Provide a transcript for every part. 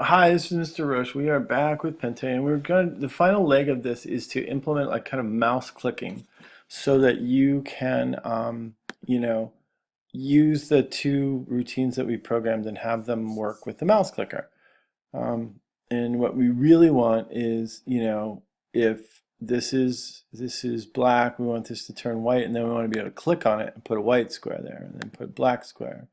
Hi, this is Mr. Roche. We are back with Pente, and the final leg of this is to implement like kind of mouse clicking so that you can, you know, use the two routines that we programmed and have them work with the mouse clicker. Um, and what we really want is, if this is black, we want this to turn white, and then we want to be able to click on it and put a white square there, and then put a black square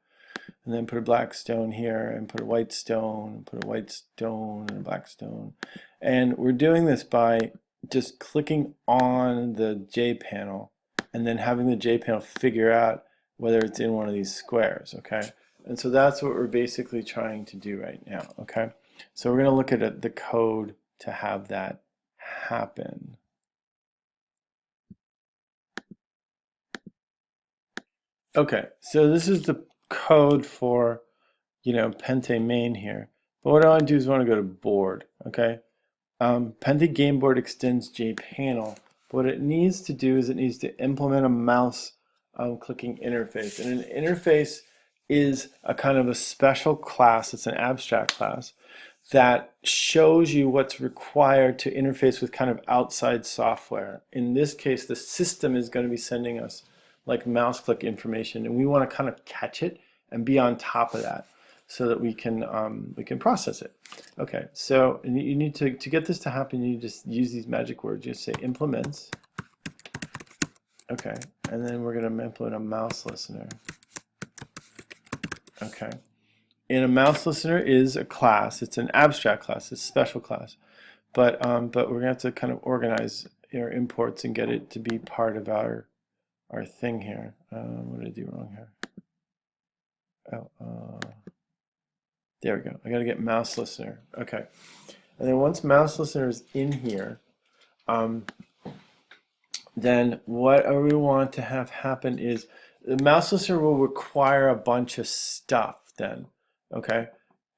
and then put a black stone here and put a white stone and put a white stone and a black stone. And we're doing this by just clicking on the J panel and then having the J panel figure out whether it's in one of these squares, okay? And so that's what we're basically trying to do right now, okay? So we're going to look at the code to have that happen. Okay, so this is the code for Pente main here. But what I want to do is I want to go to board, okay? Pente GameBoard extends JPanel. What it needs to do is it needs to implement a mouse clicking interface. And an interface is a kind of a special class, it's an abstract class, that shows you what's required to interface with kind of outside software. In this case, the system is going to be sending us like mouse click information, and we want to kind of catch it and be on top of that so that we can process it. Okay, so you need to get this to happen, you just use these magic words. You say implements. Okay, and then we're going to implement a mouse listener. Okay, and a mouse listener is a class. It's an abstract class. It's a special class, but we're going to have to kind of organize our imports and get it to be part of our thing here. What did I do wrong here? Oh, there we go. I got to get mouse listener. Okay, and then once mouse listener is in here, then what we want to have happen is the mouse listener will require a bunch of stuff then, okay?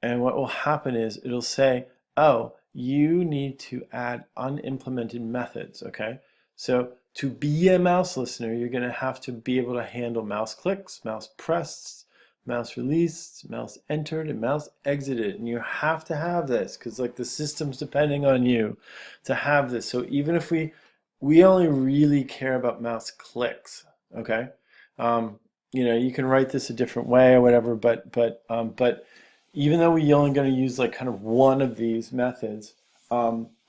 And what will happen is it'll say, oh, you need to add unimplemented methods, okay? So to be a mouse listener, you're going to have to be able to handle mouse clicks, mouse pressed, mouse released, mouse entered, and mouse exited. And you have to have this because like the system's depending on you to have this. So even if we only really care about mouse clicks, okay? You can write this a different way or whatever, but even though we only going to use like kind of one of these methods,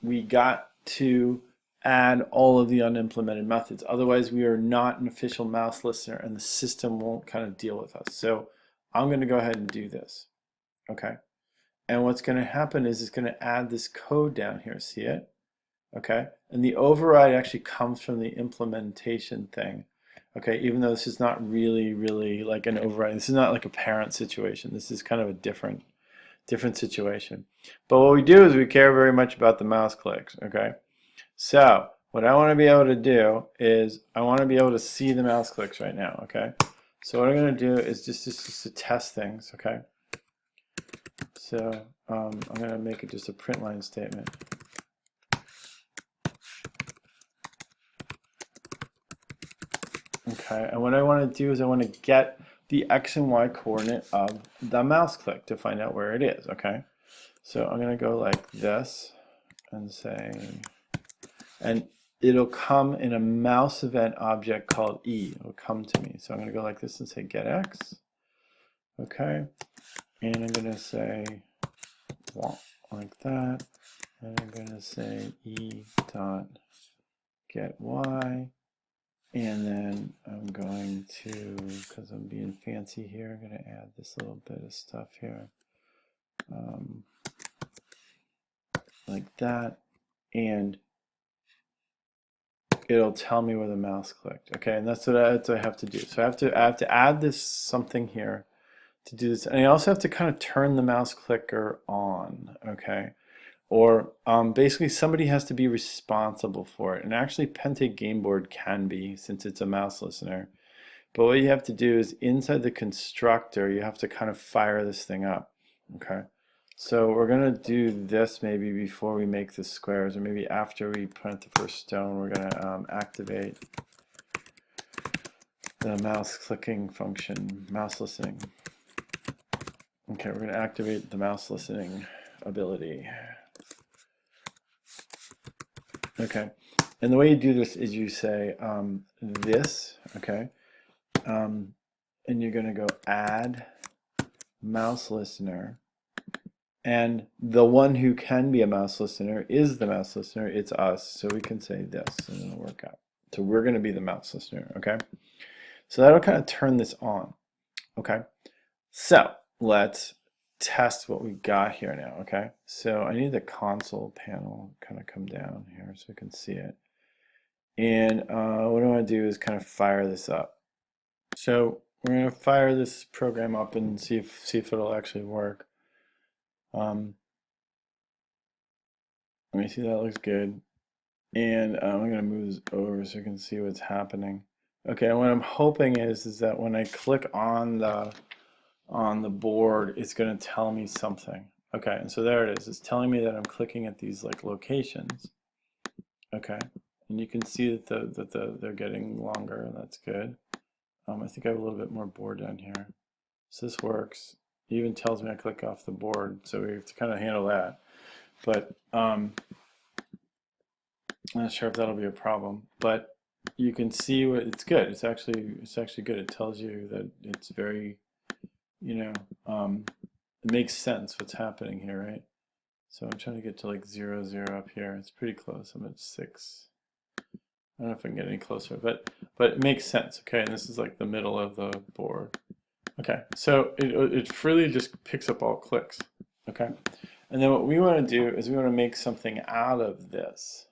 we got to add all of the unimplemented methods. Otherwise, we are not an official mouse listener, and the system won't kind of deal with us. So I'm going to go ahead and do this, okay? And what's going to happen is it's going to add this code down here. See it? Okay, and the override actually comes from the implementation thing. Okay, even though this is not really like an override. This is not like a parent situation. This is kind of a different situation. But what we do is we care very much about the mouse clicks. Okay, so what I want to be able to do is I want to be able to see the mouse clicks right now. Okay, so what I'm going to do is just to test things. Okay, so I'm going to make it just a print line statement. Okay, and what I want to do is I want to get the X and Y coordinate of the mouse click to find out where it is, okay? So I'm going to go like this and say, and it'll come in a mouse event object called E. It'll come to me. So I'm going to go like this and say get X, okay? And I'm going to say like that, and I'm going to say E dot get Y. And then I'm going to, because I'm being fancy here, I'm going to add this little bit of stuff here. Like that. And it'll tell me where the mouse clicked. Okay, and that's what I have to do. So I have to add this something here to do this. And I also have to kind of turn the mouse clicker on, okay? Or basically somebody has to be responsible for it. And actually Pente GameBoard can be, since it's a mouse listener. But what you have to do is inside the constructor, you have to kind of fire this thing up. Okay. So we're going to do this maybe before we make the squares, or maybe after we plant the first stone, we're going to activate the mouse clicking function, mouse listening. Okay, we're going to activate the mouse listening ability. Okay, and the way you do this is you say this, okay, and you're going to go add mouse listener, and the one who can be a mouse listener is the mouse listener. It's us, so we can say this, and it'll work out. So we're going to be the mouse listener, okay? So that'll kind of turn this on, okay? So let's test what we got here now, okay? So I need the console panel kind of come down here so we can see it. And what I want to do is kind of fire this up. So we're going to fire this program up and see if it'll actually work. Let me see, that looks good. And I'm going to move this over so you can see what's happening. Okay, and what I'm hoping is that when I click on the board, it's going to tell me something. Okay, and so there it is. It's telling me that I'm clicking at these like locations. Okay, and you can see that they're getting longer, and that's good. I think I have a little bit more board down here. So this works. It even tells me I click off the board, so we have to kind of handle that. But I'm not sure if that'll be a problem. But you can see what it's good. It's actually good. It tells you that it's very, you know, it makes sense what's happening here, right? So I'm trying to get to like 0, 0 up here. It's pretty close. I'm at 6. I don't know if I can get any closer, but it makes sense. Okay, and this is like the middle of the board. Okay, so it freely just picks up all clicks. Okay, and then what we want to do is we want to make something out of this.